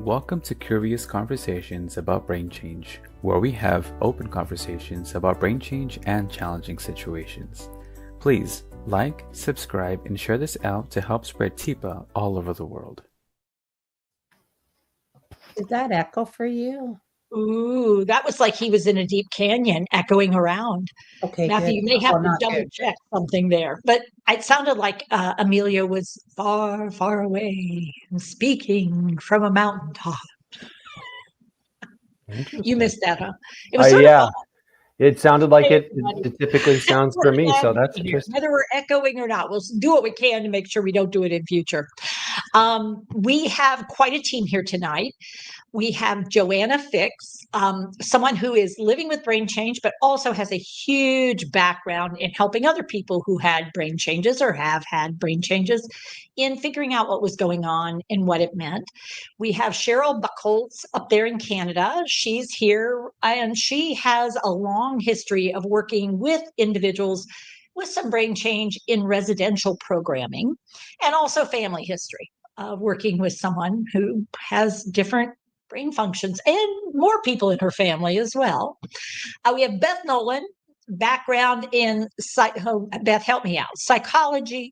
Welcome to Curious Conversations about Brain Change, where we have open conversations about brain change and challenging situations. Please like, subscribe, and share this out to help spread TIPA all over the world. Did that echo for you? Ooh, that was like he was in a deep canyon echoing around. Okay, Matthew, good. you may have to not double good. check something there, but it sounded like Amelia was far, far away and speaking from a mountaintop. You missed that, huh? It was sort Yeah, of it sounded like it everybody. typically sounds for me, so that's here. interesting. Whether we're echoing or not, we'll do what we can to make sure we don't do it in future. We have quite a team here tonight. We have Joanna Fix, someone who is living with brain change, but also has a huge background in helping other people who had brain changes or have had brain changes in figuring out what was going on and what it meant. We have Cheryl Buchholz up there in Canada. She's here and she has a long history of working with individuals with some brain change in residential programming and also family history of working with someone who has different brain functions and more people in her family as well. We have Beth Nolan, background in Beth, help me out, psychology,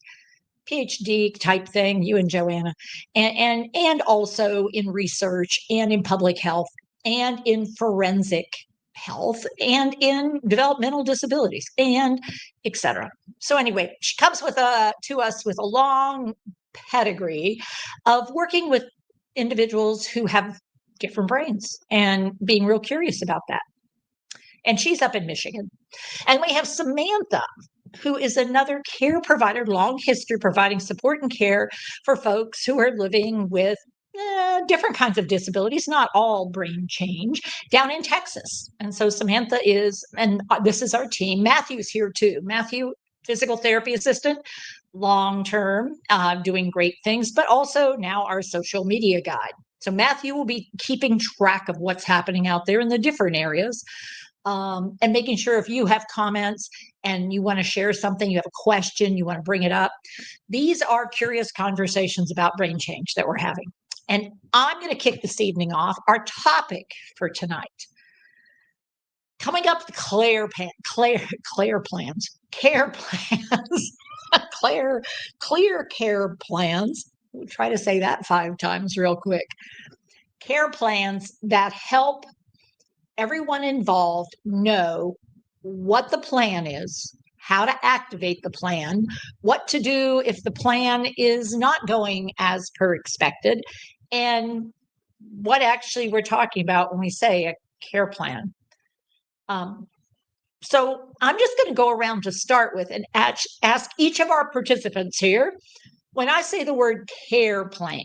PhD type thing, you and Joanna, and also in research and in public health and in forensic health and in developmental disabilities and etc. So anyway, she comes with to us with a long pedigree of working with individuals who have different brains and being real curious about that. And she's up in Michigan. And we have Samantha, who is another care provider, long history providing support and care for folks who are living with different kinds of disabilities, not all brain change, down in Texas. And so Samantha is, and this is our team. Matthew's here too. Matthew, physical therapy assistant, long-term, doing great things, but also now our social media guide. So Matthew will be keeping track of what's happening out there in the different areas. And making sure if you have comments and you want to share something, you have a question, you want to bring it up. These are curious conversations about brain change that we're having. And I'm going to kick this evening off. Our topic for tonight, coming up, the care plans, clear care plans. We'll try to say that 5 times real quick. Care plans that help everyone involved know what the plan is, how to activate the plan, what to do if the plan is not going as per expected, and what actually we're talking about when we say a care plan. So I'm just going to go around to start with and ask each of our participants here, when I say the word care plan,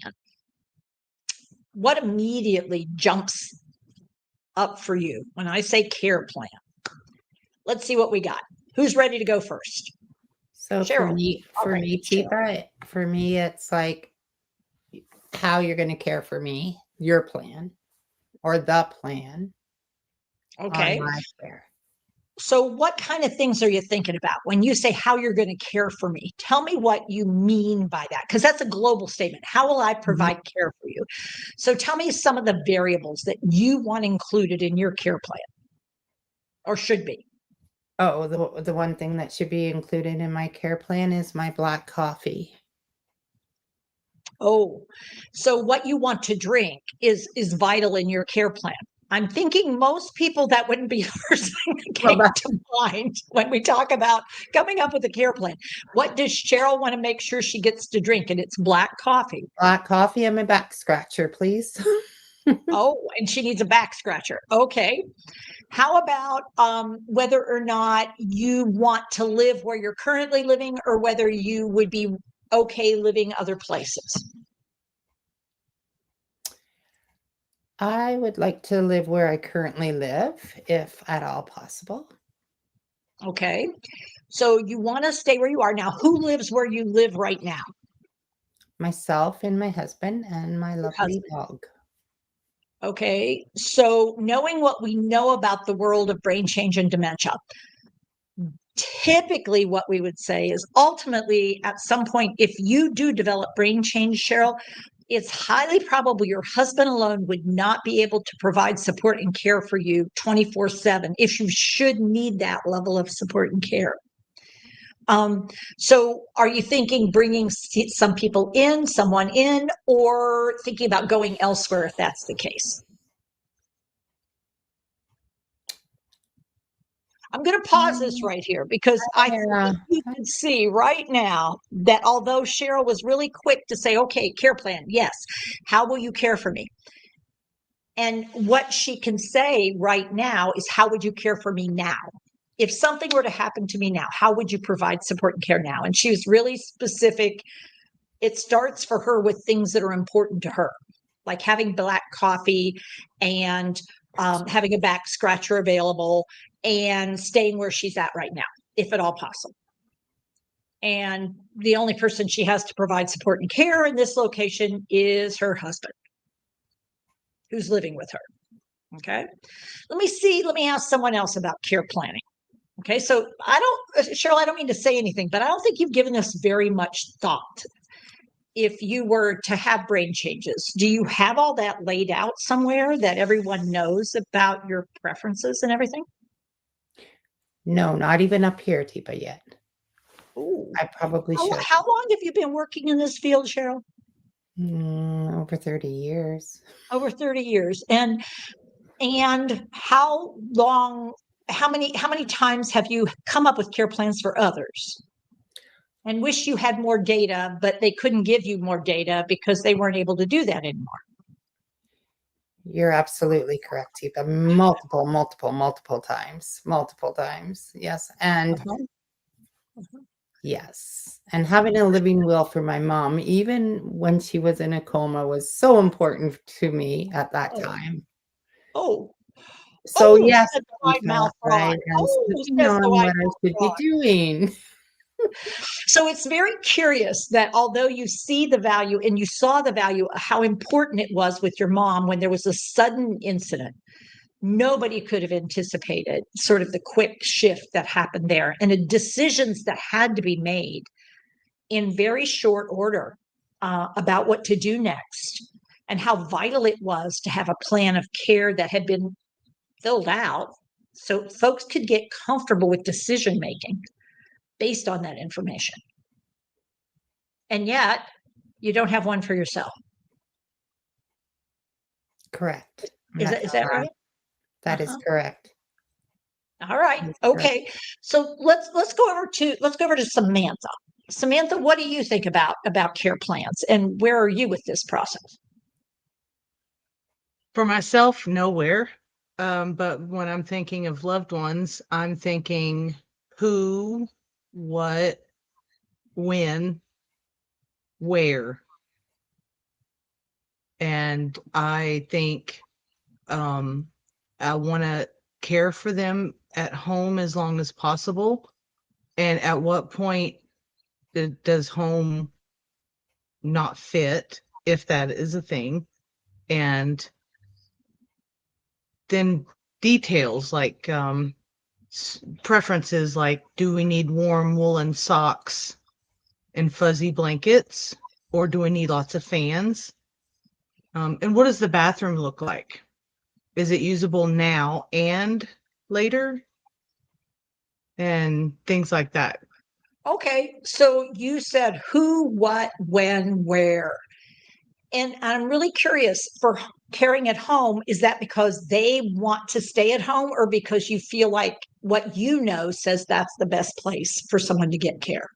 what immediately jumps up for you when I say care plan? Let's see what we got. Who's ready to go first? So Cheryl. for me, Tifa, for me, it's like how you're going to care for me, your plan, or the plan. Okay. On my care. So what kind of things are you thinking about when you say how you're going to care for me? Tell me what you mean by that, because that's a global statement. How will I provide care for you? So tell me some of the variables that you want included in your care plan or should be. Oh, the one thing that should be included in my care plan is my black coffee. Oh, so what you want to drink is vital in your care plan. I'm thinking most people that wouldn't be the first thing that came to mind when we talk about coming up with a care plan. What does Cheryl want to make sure she gets to drink? And it's black coffee. Black coffee and my back scratcher, please. Oh, and she needs a back scratcher. Okay. How about whether or not you want to live where you're currently living or whether you would be okay living other places? I would like to live where I currently live, if at all possible. Okay. So you want to stay where you are now. Who lives where you live right now? Myself and my husband and my lovely dog. Okay. So knowing what we know about the world of brain change and dementia, typically what we would say is ultimately at some point, if you do develop brain change, Cheryl, it's highly probable your husband alone would not be able to provide support and care for you 24/7 if you should need that level of support and care. So are you thinking bringing some people in, someone in, or thinking about going elsewhere if that's the case? I'm going to pause this right here because I think you can see right now that although Cheryl was really quick to say, okay, care plan, yes, how will you care for me? And what she can say right now is, how would you care for me now? If something were to happen to me now, how would you provide support and care now? And she was really specific. It starts for her with things that are important to her, like having black coffee and having a back scratcher available and staying where she's at right now, if at all possible. And the only person she has to provide support and care in this location is her husband, who's living with her. Okay. Let me ask someone else about care planning. Okay. So Cheryl, I don't mean to say anything, but I don't think you've given this very much thought. If you were to have brain changes, do you have all that laid out somewhere that everyone knows about your preferences and everything? No, not even up here, Tipa, yet. Ooh. I probably should. How long have you been working in this field, Cheryl? Over 30 years. Over 30 years. And how many times have you come up with care plans for others and wish you had more data, but they couldn't give you more data because they weren't able to do that anymore? You're absolutely correct, Tipa. Multiple times. Yes. And yes. And having a living will for my mom, even when she was in a coma, was so important to me at that time. So yes, Tipa, I am sitting on what I should be doing. So it's very curious that although you see the value and you saw the value, how important it was with your mom when there was a sudden incident, nobody could have anticipated sort of the quick shift that happened there and the decisions that had to be made in very short order about what to do next, and how vital it was to have a plan of care that had been filled out so folks could get comfortable with decision making based on that information. And yet you don't have one for yourself. Correct. Is that right? That is correct. All right. Okay. So let's go over to Samantha. Samantha, what do you think about care plans, and where are you with this process? For myself, nowhere. But when I'm thinking of loved ones, I'm thinking who, what, when, where. And I think I want to care for them at home as long as possible. And at what point does home not fit, if that is a thing? And then details like preferences, like, do we need warm woolen socks and fuzzy blankets, or do we need lots of fans? And what does the bathroom look like? Is it usable now and later? And things like that. Okay, so you said who, what, when, where. And I'm really curious, for caring at home, is that because they want to stay at home, or because you feel like what you know says that's the best place for someone to get care?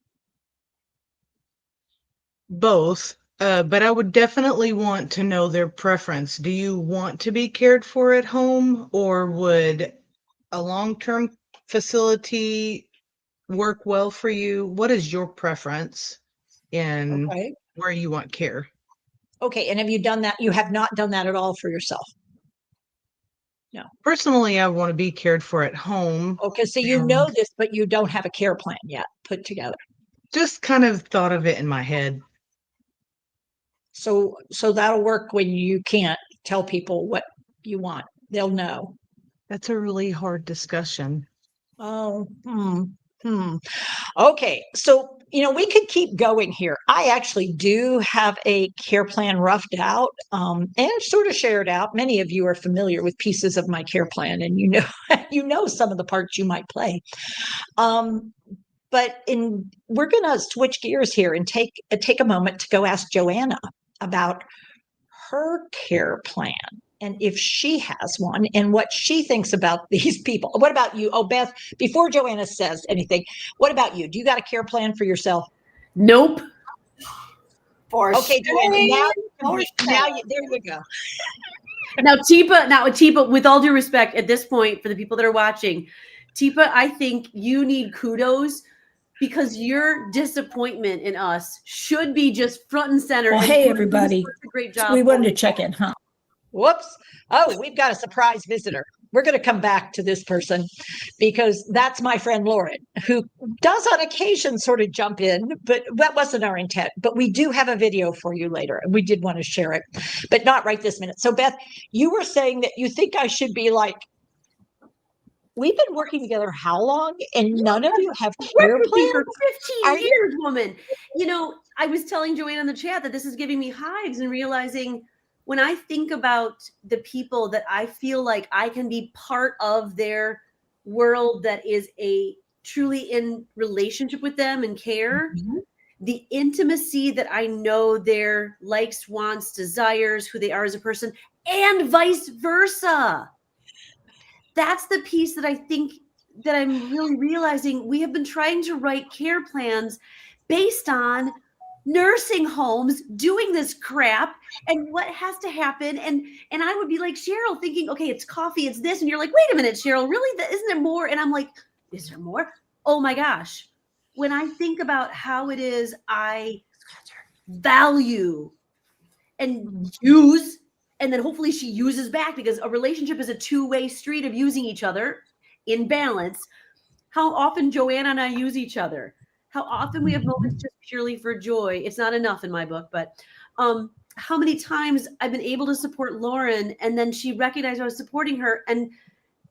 Both. But I would definitely want to know their preference. Do you want to be cared for at home, or would a long-term facility work well for you? What is your preference in where you want care? Okay. And have you done that? You have not done that at all for yourself? No. Personally, I want to be cared for at home. Okay. So you know this, but you don't have a care plan yet put together. Just kind of thought of it in my head. So that'll work when you can't tell people what you want. They'll know. That's a really hard discussion. Oh, Okay. So we could keep going here. I actually do have a care plan roughed out and sort of shared out. Many of you are familiar with pieces of my care plan, and some of the parts you might play. But we're going to switch gears here and take a moment to go ask Joanna about her care plan and if she has one and what she thinks about these people. What about you? Oh, Beth, before Joanna says anything, what about you? Do you got a care plan for yourself? Nope. Okay, Joanna, there you go. Now, Tipa, with all due respect, at this point, for the people that are watching, Tipa, I think you need kudos because your disappointment in us should be just front and center. Well, and hey, everybody. a great job. We wanted to check in, huh? Whoops. Oh, we've got a surprise visitor. We're going to come back to this person because that's my friend Lauren, who does on occasion sort of jump in, but that wasn't our intent. But we do have a video for you later, and we did want to share it, but not right this minute. So, Beth, you were saying that you think I should be like, we've been working together how long? And none of you have care plans? For 15 years, woman. I was telling Joanne in the chat that this is giving me hives and realizing when I think about the people that I feel like I can be part of their world that is truly in relationship with them and care, the intimacy that I know their likes, wants, desires, who they are as a person, and vice versa. That's the piece that I think that I'm really realizing. We have been trying to write care plans based on nursing homes doing this crap and what has to happen. And I would be like, Cheryl, thinking, okay, it's coffee, it's this. And you're like, wait a minute, Cheryl, really? Isn't there more? And I'm like, is there more? Oh my gosh. When I think about how it is I value and use, and then hopefully she uses back, because a relationship is a two-way street of using each other in balance. How often Joanna and I use each other, how often we have moments just purely for joy. It's not enough in my book, but how many times I've been able to support Lauren and then she recognized I was supporting her and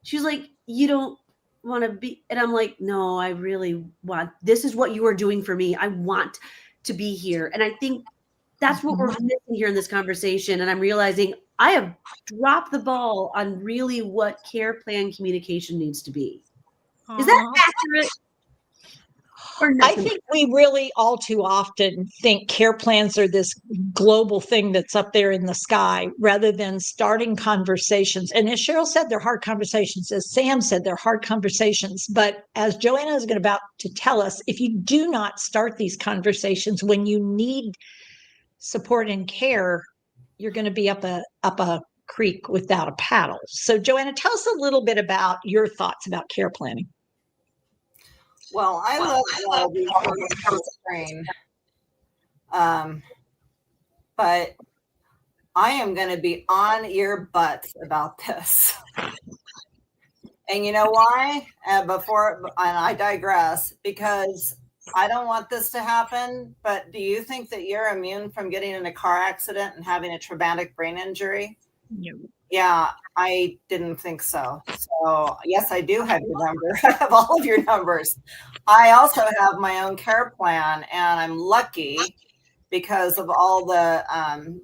she's like, you don't want to be, and I'm like, no, I really want, this is what you are doing for me. I want to be here. And I think that's what we're missing here in this conversation. And I'm realizing I have dropped the ball on really what care plan communication needs to be. Is that accurate? I think we really all too often think care plans are this global thing that's up there in the sky rather than starting conversations. And as Cheryl said, they're hard conversations. As Sam said, they're hard conversations. But as Joanna is about to tell us, if you do not start these conversations when you need support and care, you're going to be up a creek without a paddle. So Joanna, tell us a little bit about your thoughts about care planning. Well, I love the train, but I am going to be on your butts about this. And you know why? And I digress, because I don't want this to happen, but do you think that you're immune from getting in a car accident and having a traumatic brain injury? No. Yeah, I didn't think so. So yes, I do have your number. I have all of your numbers. I also have my own care plan, and I'm lucky because of all the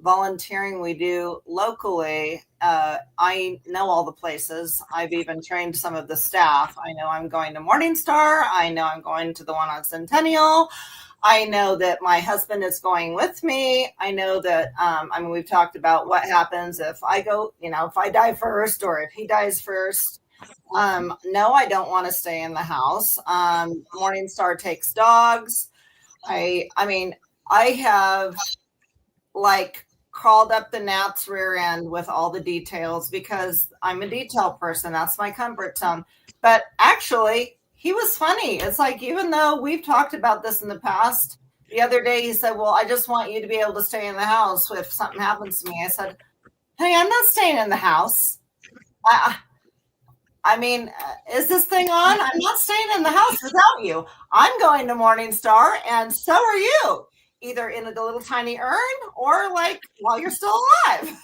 volunteering we do locally. I know all the places. I've even trained some of the staff. I know I'm going to Morningstar. I know I'm going to the one on Centennial. I know that my husband is going with me. I know that, we've talked about what happens if I go, if I die first or if he dies first. No, I don't want to stay in the house. Morningstar takes dogs. I have crawled up the gnat's rear end with all the details because I'm a detail person. That's my comfort zone. But actually, he was funny. It's like, even though we've talked about this in the past, the other day he said, well, I just want you to be able to stay in the house if something happens to me. I said, hey, I'm not staying in the house. Is this thing on? I'm not staying in the house without you. I'm going to Morningstar, and so are you, either in a little tiny urn or while you're still alive.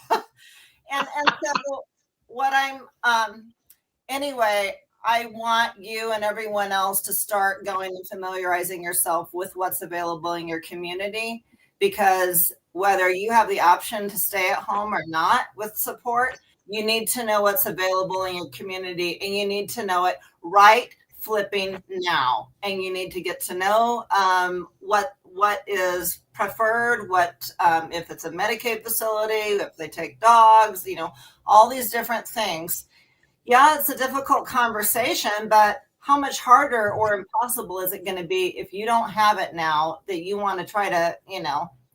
and so what I'm, anyway, I want you and everyone else to start going and familiarizing yourself with what's available in your community, because whether you have the option to stay at home or not with support, you need to know what's available in your community, and you need to know it right flipping now. And you need to get to know what is preferred, what if it's a Medicaid facility, if they take dogs, all these different things. Yeah, it's a difficult conversation, but how much harder or impossible is it going to be if you don't have it now, that you want to try to,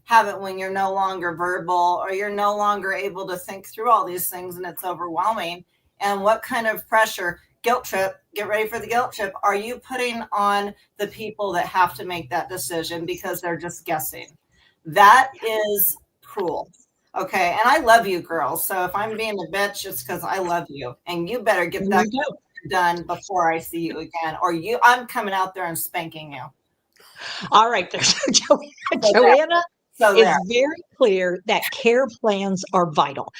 have it when you're no longer verbal, or you're no longer able to think through all these things, and it's overwhelming? And what kind of pressure, guilt trip, get ready for the guilt trip, are you putting on the people that have to make that decision because they're just guessing? That is cruel. Okay. And I love you girls. So if I'm being a bitch, it's because I love you, and you better get that done before I see you again, or I'm coming out there and spanking you. All right. Joanna is very clear that care plans are vital,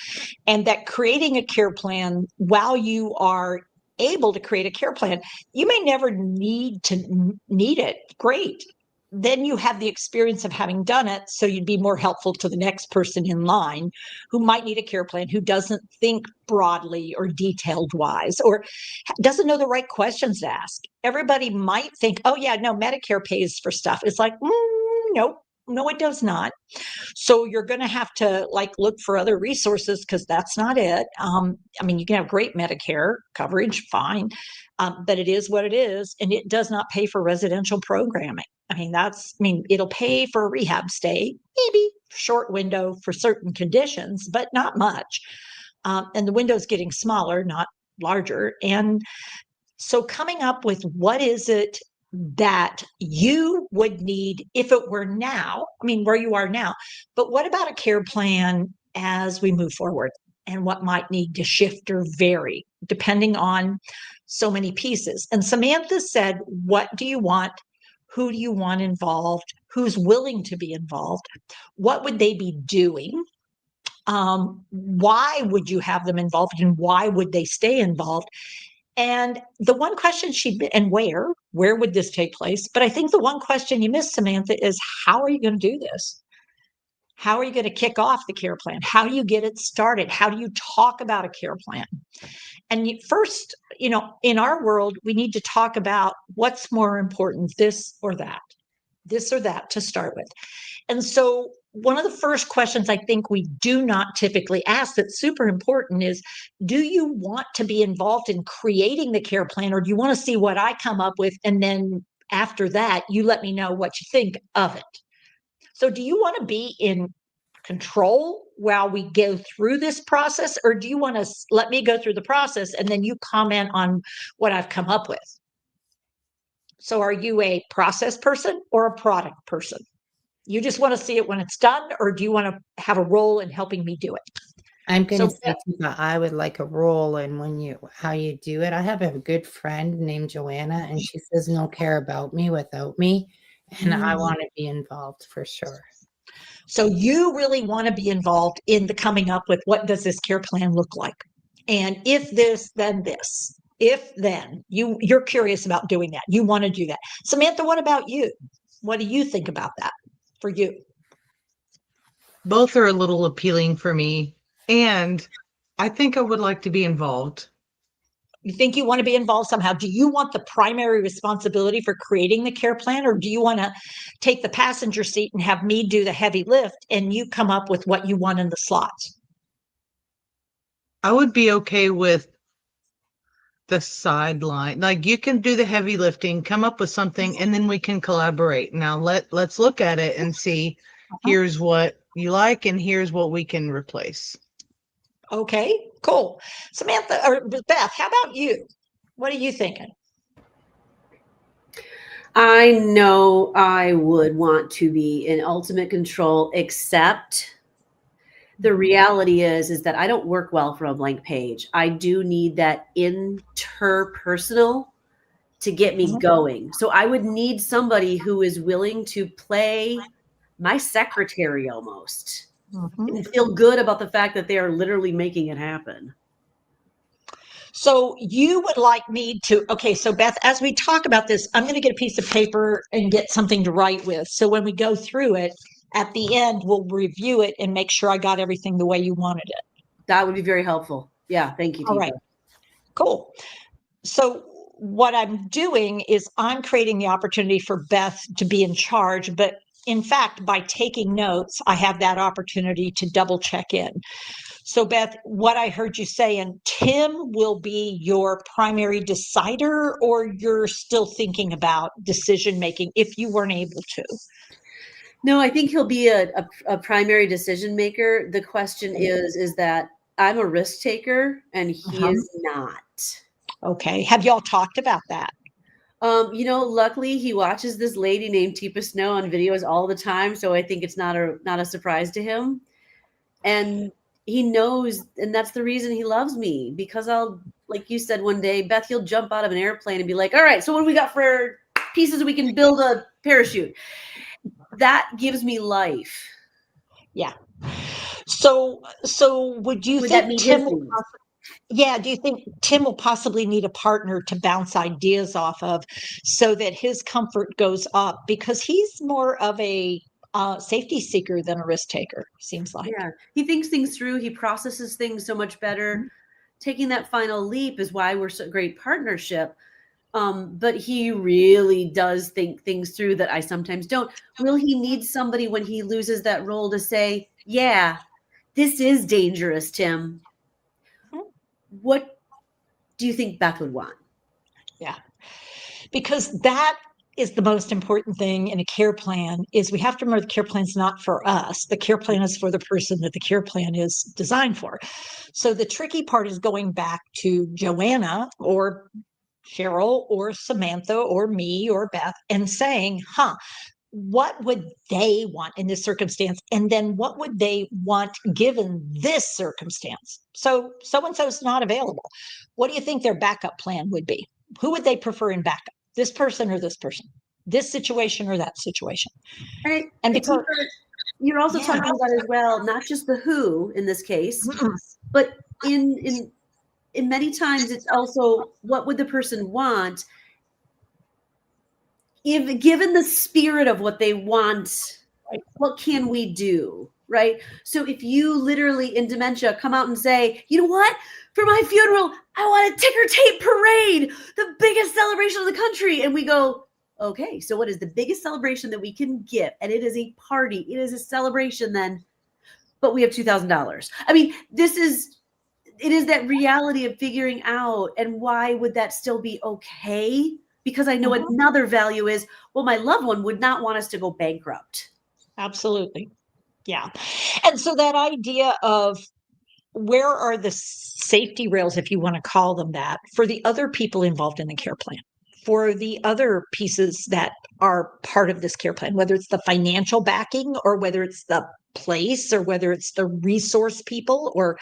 and that creating a care plan, while you are able to create a care plan, you may never need it. Great. Then you have the experience of having done it, so you'd be more helpful to the next person in line who might need a care plan, who doesn't think broadly or detailed wise, or doesn't know the right questions to ask. Everybody might think, oh yeah, no, Medicare pays for stuff. It's like, no, it does not. So you're going to have to look for other resources, because that's not it. You can have great Medicare coverage, fine, but it is what it is, and it does not pay for residential programming. It'll pay for a rehab stay, maybe short window for certain conditions, but not much. And the window's getting smaller, not larger. And so coming up with what is it that you would need if it were now, where you are now, but what about a care plan as we move forward, and what might need to shift or vary depending on so many pieces? And Samantha said, what do you want? Who do you want involved? Who's willing to be involved? What would they be doing? Why would you have them involved, and why would they stay involved? And the one question and where would this take place? But I think the one question you missed, Samantha, is how are you going to do this? How are you going to kick off the care plan? How do you get it started? How do you talk about a care plan? And first, in our world, we need to talk about what's more important, this or that to start with. And so one of the first questions I think we do not typically ask that's super important is, do you want to be involved in creating the care plan, or do you want to see what I come up with, and then after that, you let me know what you think of it? So do you want to be in control while we go through this process, or do you want to let me go through the process and then you comment on what I've come up with? So are you a process person or a product person? You just want to see it when it's done, or do you want to have a role in helping me do it? I'm going to say I would like a role in how you do it. I have a good friend named Joanna, and she says no care about me without me, and I want to be involved for sure. So you really want to be involved in the coming up with, what does this care plan look like? And if this, then this. If then, you're curious about doing that. You want to do that. Samantha, what about you? What do you think about that for you? Both are a little appealing for me, and I think I would like to be involved. You think you want to be involved somehow? Do you want the primary responsibility for creating the care plan, or do you want to take the passenger seat and have me do the heavy lift and you come up with what you want in the slots? I would be okay with the sideline. You can do the heavy lifting, come up with something, and then we can collaborate. Now let's look at it and see, here's what you like and here's what we can replace. Okay, cool. Samantha or Beth, how about you? What are you thinking? I know I would want to be in ultimate control, except the reality is that I don't work well from a blank page. I do need that interpersonal to get me going. So I would need somebody who is willing to play my secretary almost, and feel good about the fact that they are literally making it happen. So you would like me to, okay, so Beth, as we talk about this, I'm going to get a piece of paper and get something to write with. So when we go through it, at the end, we'll review it and make sure I got everything the way you wanted it. That would be very helpful. Yeah, thank you, Tifa. All right, cool. So what I'm doing is I'm creating the opportunity for Beth to be in charge, but in fact, by taking notes, I have that opportunity to double check in. So Beth, what I heard you say, and Tim will be your primary decider, or you're still thinking about decision making if you weren't able to? No, I think he'll be a primary decision maker. The question is that I'm a risk taker and he is not. Okay. Have y'all talked about that? Luckily he watches this lady named Tifa Snow on videos all the time, so I think it's not a surprise to him. And he knows, and that's the reason he loves me, because I'll, like you said one day, Beth, he'll jump out of an airplane and be like, all right, so what do we got for pieces we can build a parachute? That gives me life. Yeah. So would you think Tim will do you think Tim will possibly need a partner to bounce ideas off of so that his comfort goes up, because he's more of a safety seeker than a risk taker, seems like. Yeah, he thinks things through. He processes things so much better. Mm-hmm. Taking that final leap is why we're such a great partnership. But he really does think things through that I sometimes don't. Will he need somebody when he loses that role to say, yeah, this is dangerous, Tim? Mm-hmm. What do you think Beth would want? Yeah, because that is the most important thing in a care plan. Is we have to remember the care plan is not for us. The care plan is for the person that the care plan is designed for. So the tricky part is going back to Joanna or Cheryl or Samantha or me or Beth and saying, what would they want in this circumstance? And then what would they want given this circumstance? So and so is not available. What do you think their backup plan would be? Who would they prefer in backup? This person or this person? This situation or that situation? Right. And because you're also talking about as well, not just the who in this case, but in many times it's also what would the person want, if given the spirit of what they want, what can we do, right? So if you literally in dementia come out and say, you know what, for my funeral, I want a ticker tape parade, the biggest celebration of the country. And we go, okay, so what is the biggest celebration that we can give? And it is a party. It is a celebration then, but we have $2,000. I mean, it is that reality of figuring out, and why would that still be okay? Because I know another value is, well, my loved one would not want us to go bankrupt. Absolutely. Yeah. And so that idea of where are the safety rails, if you want to call them that, for the other people involved in the care plan, for the other pieces that are part of this care plan, whether it's the financial backing or whether it's the place or whether it's the resource people, or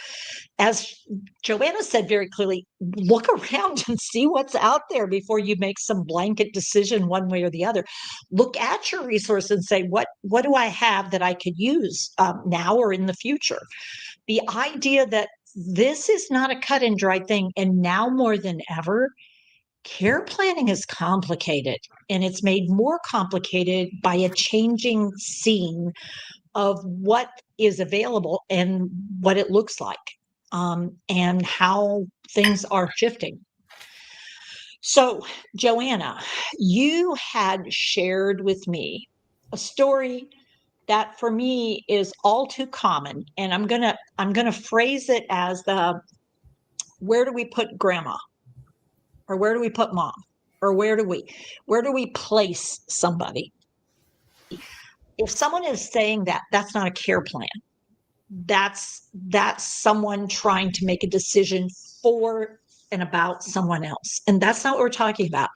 as Joanna said very clearly, look around and see what's out there before you make some blanket decision one way or the other. Look at your resource and say, what do I have that I could use now or in the future? The idea that this is not a cut and dry thing, and now more than ever, care planning is complicated, and it's made more complicated by a changing scene of what is available and what it looks like, and how things are shifting. So, Joanna, you had shared with me a story that for me is all too common, and I'm gonna phrase it as where do we put grandma, or where do we put mom, or where do we place somebody? If someone is saying that, that's not a care plan. That's someone trying to make a decision for and about someone else, and that's not what we're talking about.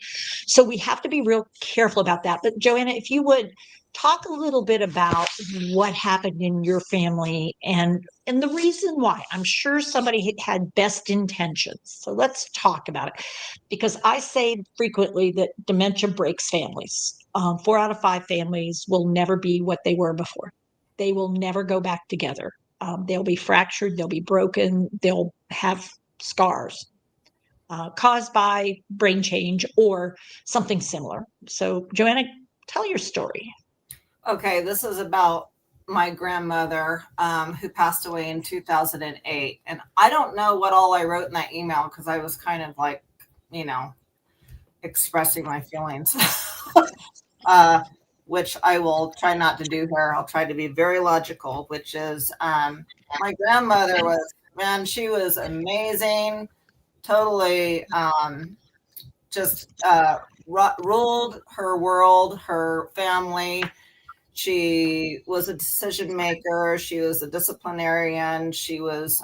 So we have to be real careful about that. But Joanna, if you would talk a little bit about what happened in your family and the reason why. I'm sure somebody had best intentions, so let's talk about it, because I say frequently that dementia breaks families. 4 out of 5 families will never be what they were before. They will never go back together. They'll be fractured, they'll be broken, they'll have scars. caused by brain change or something similar. So, Joanna, tell your story. Okay, this is about my grandmother who passed away in 2008. And I don't know what all I wrote in that email because I was kind of like, expressing my feelings, which I will try not to do here. I'll try to be very logical, which is my grandmother was, man, she was amazing, totally just ruled her world, her family. She was a decision maker. She was a disciplinarian. She was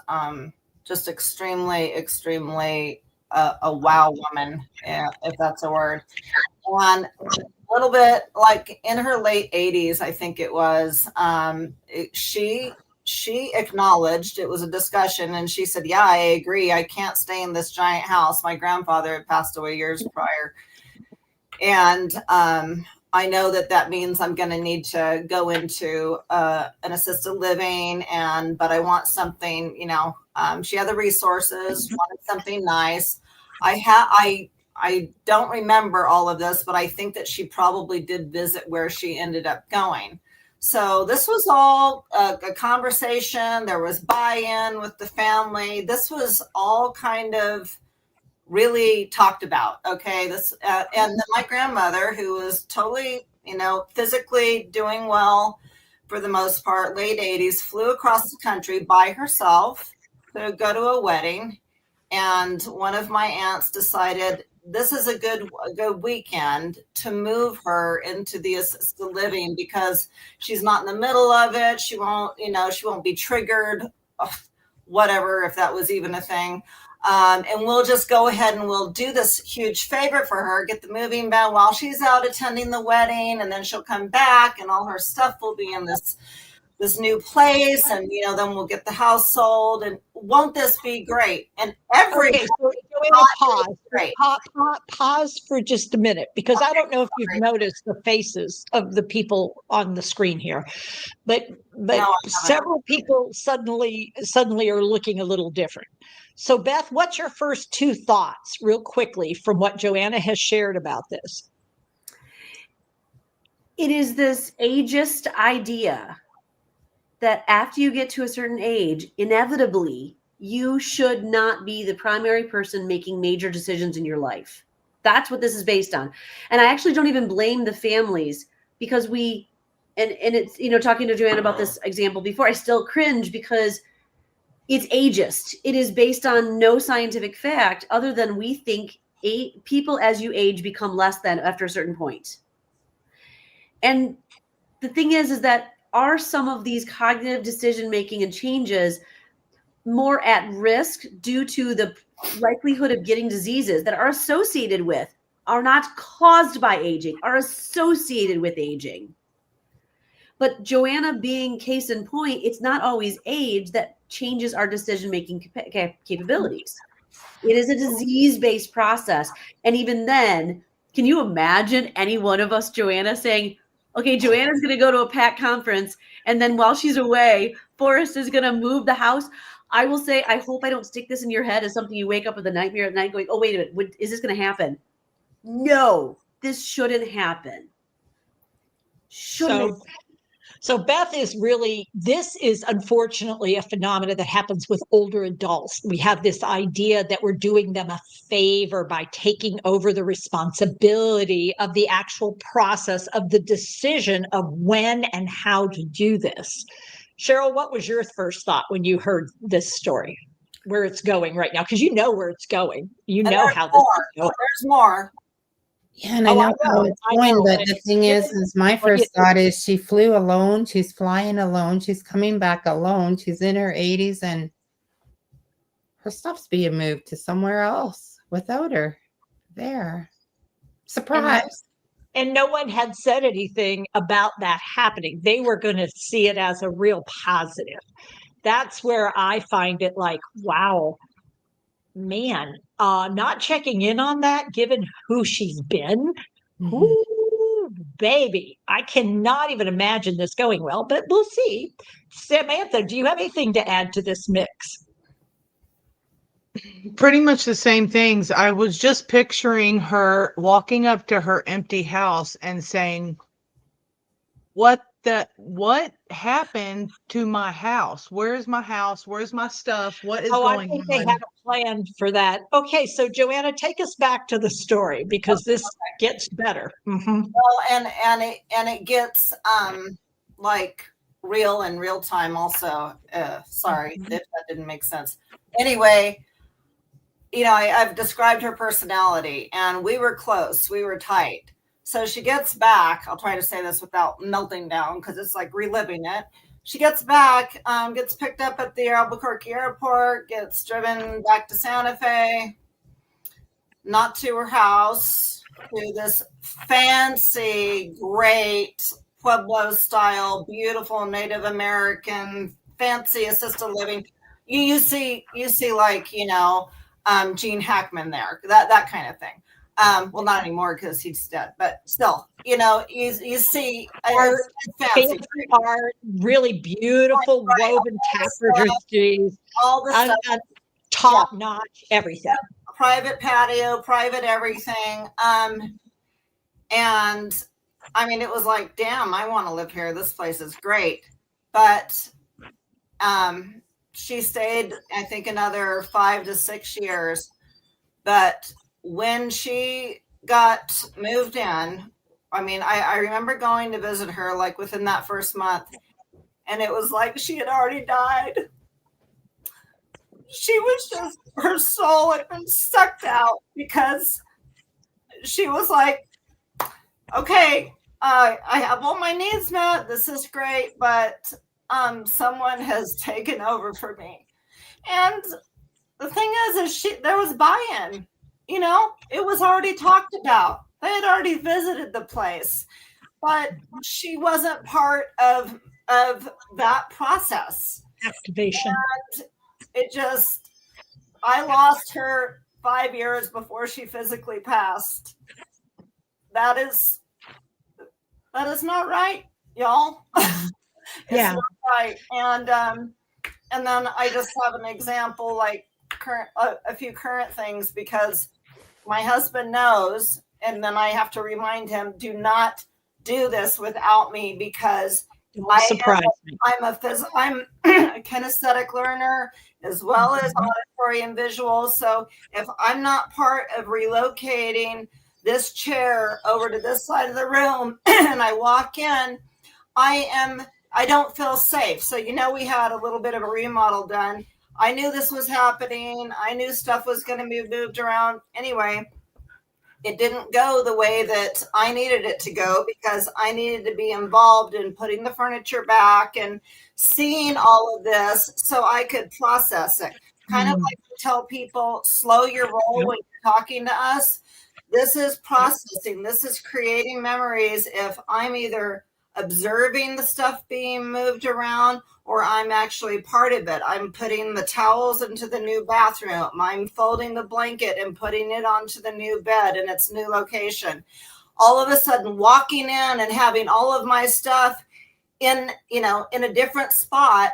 just extremely, extremely a wow woman, if that's a word. And a little bit like in her late 80s, I think it was, she acknowledged, it was a discussion, and she said, yeah, I agree. I can't stay in this giant house. My grandfather had passed away years prior. And I know that means I'm going to need to go into an assisted living, but I want something, she had the resources, wanted something nice. I don't remember all of this, but I think that she probably did visit where she ended up going. So this was all a conversation. There was buy-in with the family. This was all kind of really talked about. Okay. And then my grandmother, who was totally, physically doing well for the most part, late 80s, flew across the country by herself to go to a wedding. And one of my aunts decided this is a good weekend to move her into the assisted living because she's not in the middle of it. She won't be triggered, whatever, if that was even a thing. And we'll just go ahead and we'll do this huge favor for her, get the moving van while she's out attending the wedding, and then she'll come back and all her stuff will be in this new place, and then we'll get the house sold, and won't this be great? And Okay, so pause for just a minute, because I don't know if you've noticed the faces of the people on the screen here, but no, several people suddenly are looking a little different. So Beth, what's your first two thoughts real quickly from what Joanna has shared about this? It is this ageist idea that after you get to a certain age, inevitably, you should not be the primary person making major decisions in your life. That's what this is based on. And I actually don't even blame the families, because and it's, talking to Joanna about this example before, I still cringe because it's ageist. It is based on no scientific fact other than we think people as you age become less than after a certain point. And the thing is that are some of these cognitive decision-making and changes more at risk due to the likelihood of getting diseases that are associated with, are not caused by aging, are associated with aging? But Joanna being case in point, it's not always age that changes our decision-making capabilities. It is a disease-based process. And even then, can you imagine any one of us, Joanna, saying, okay, Joanna's going to go to a PAC conference, and then while she's away, Forrest is going to move the house? I will say, I hope I don't stick this in your head as something you wake up with a nightmare at night going, oh, wait a minute, is this going to happen? No, this shouldn't happen. So Beth this is unfortunately a phenomenon that happens with older adults. We have this idea that we're doing them a favor by taking over the responsibility of the actual process of the decision of when and how to do this. Cheryl, what was your first thought when you heard this story, where it's going right now? Because you know where it's going. You know how this is going. There's more. Yeah, and I know how it's going, but the thing is my first thought is she flew alone, she's flying alone, she's coming back alone, she's in her 80s, and her stuff's being moved to somewhere else without her there. Surprise. And no one had said anything about that happening. They were going to see it as a real positive. That's where I find it like, wow, man, not checking in on that, given who she's been. Mm-hmm. Ooh, baby, I cannot even imagine this going well, but we'll see. Samantha, do you have anything to add to this mix? Pretty much the same things. I was just picturing her walking up to her empty house and saying, what happened to my house? Where's my house? Where's my stuff? What is I going think they on? had a plan for that. Okay, so Joanna, take us back to the story because this gets better. Mhm. Well, and it gets like real in real time also. Sorry if that didn't make sense. Anyway, you know, I've described her personality, and we were close, we were tight. So she gets back. I'll try to say this without melting down because it's like reliving it. She gets back, gets picked up at the Albuquerque airport, gets driven back to Santa Fe, not to her house, to this fancy, great Pueblo style, beautiful Native American, fancy assisted living. You see like, you know, Gene Hackman there, that kind of thing. Well, not anymore because he's dead, but still, you know, you see Art, fancy art, really beautiful woven tapestries, all the stuff, top notch, everything. Private patio, private everything. And I mean, it was like, damn, I want to live here. This place is great. But she stayed, I think, another 5 to 6 years. But when she got moved in, I mean, I remember going to visit her like within that first month, and it was like she had already died. She was just, her soul had been sucked out because she was like, okay, I have all my needs met. This is great, but someone has taken over for me. And the thing is there was buy-in. You know, it was already talked about. They had already visited the place, but she wasn't part of that process. Activation. And it just, I lost her 5 years before she physically passed. That is not right, y'all. It's not right. And then I just have an example, like a few current things, because my husband knows, and then I have to remind him, do not do this without me, because I'm a kinesthetic learner as well as auditory and visual. So if I'm not part of relocating this chair over to this side of the room and I walk in, I don't feel safe. So, you know, we had a little bit of a remodel done. I knew this was happening. I knew stuff was going to be moved around. Anyway, it didn't go the way that I needed it to go, because I needed to be involved in putting the furniture back and seeing all of this so I could process it. Kind of like to tell people, slow your roll when you're talking to us. This is processing. This is creating memories. If I'm either observing the stuff being moved around or I'm actually part of it. I'm putting the towels into the new bathroom. I'm folding the blanket and putting it onto the new bed in its new location. All of a sudden, walking in and having all of my stuff in a different spot,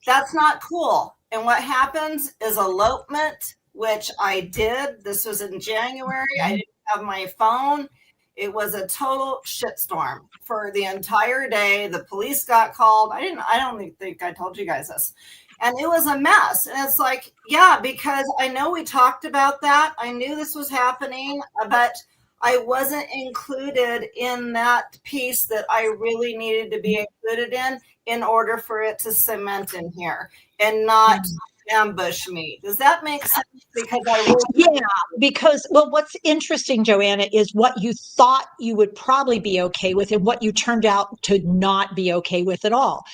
that's not cool. And what happens is elopement, which I did. This was in January. I didn't have my phone. It was a total shitstorm for the entire day. The police got called. I don't think I told you guys this. And it was a mess. And it's like, yeah, because I know we talked about that. I knew this was happening, but I wasn't included in that piece that I really needed to be included in order for it to cement in here and not ambush me. Does that make sense? Because what's interesting, Joanna, is what you thought you would probably be okay with and what you turned out to not be okay with at all.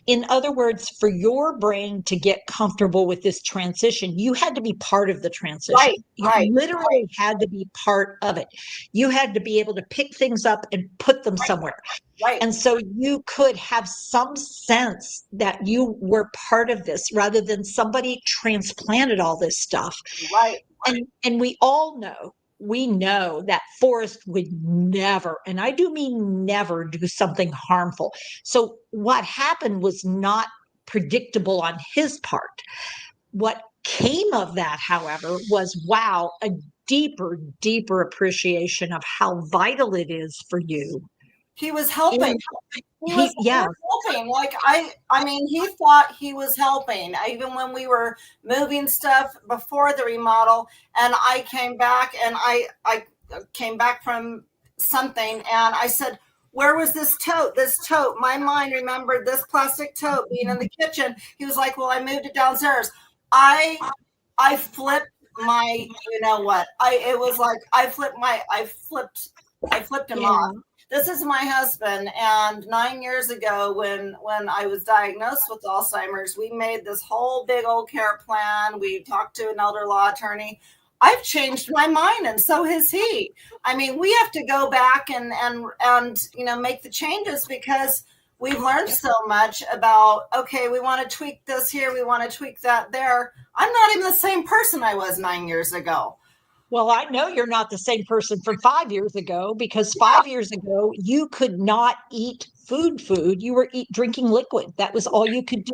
In other words, for your brain to get comfortable with this transition, you had to be part of the transition. You literally had to be part of it. You had to be able to pick things up and put them somewhere. Right. And so you could have some sense that you were part of this rather than somebody transplanted all this stuff. Right. And we know that Forrest would never, and I do mean never, do something harmful. So what happened was not predictable on his part. What came of that, however, was wow, a deeper appreciation of how vital it is for you. He was helping. In- He was yeah. helping. Like I mean, he thought he was helping. Even when we were moving stuff before the remodel, and I came back, and I came back from something, and I said, "Where was this tote? This tote." My mind remembered this plastic tote being in the kitchen. He was like, "Well, I moved it downstairs." I flipped my, you know what? It was like I flipped him off. This is my husband, and 9 years ago, when I was diagnosed with Alzheimer's, we made this whole big old care plan. We talked to an elder law attorney. I've changed my mind, and so has he. I mean, we have to go back and make the changes, because we've learned so much about, okay, we want to tweak this here, we want to tweak that there. I'm not even the same person I was 9 years ago. Well, I know you're not the same person from 5 years ago, because 5 years ago, you could not eat food. You were drinking liquid. That was all you could do.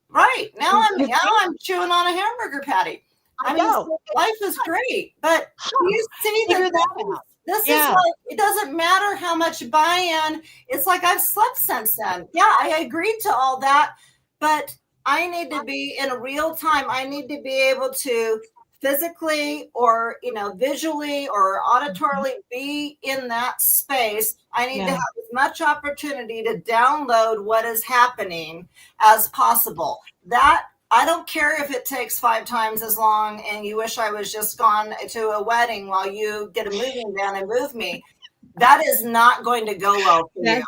Right. Now I'm chewing on a hamburger patty. I mean, so life is great, but you see that this is like, it doesn't matter how much buy-in. It's like I've slept since then. Yeah, I agreed to all that, but I need to be in real time. I need to be able to physically or visually or auditorily be in that space. I need to have as much opportunity to download what is happening as possible. That I don't care if it takes 5 times as long and you wish I was just gone to a wedding while you get a moving van and move me. That is not going to go well for you.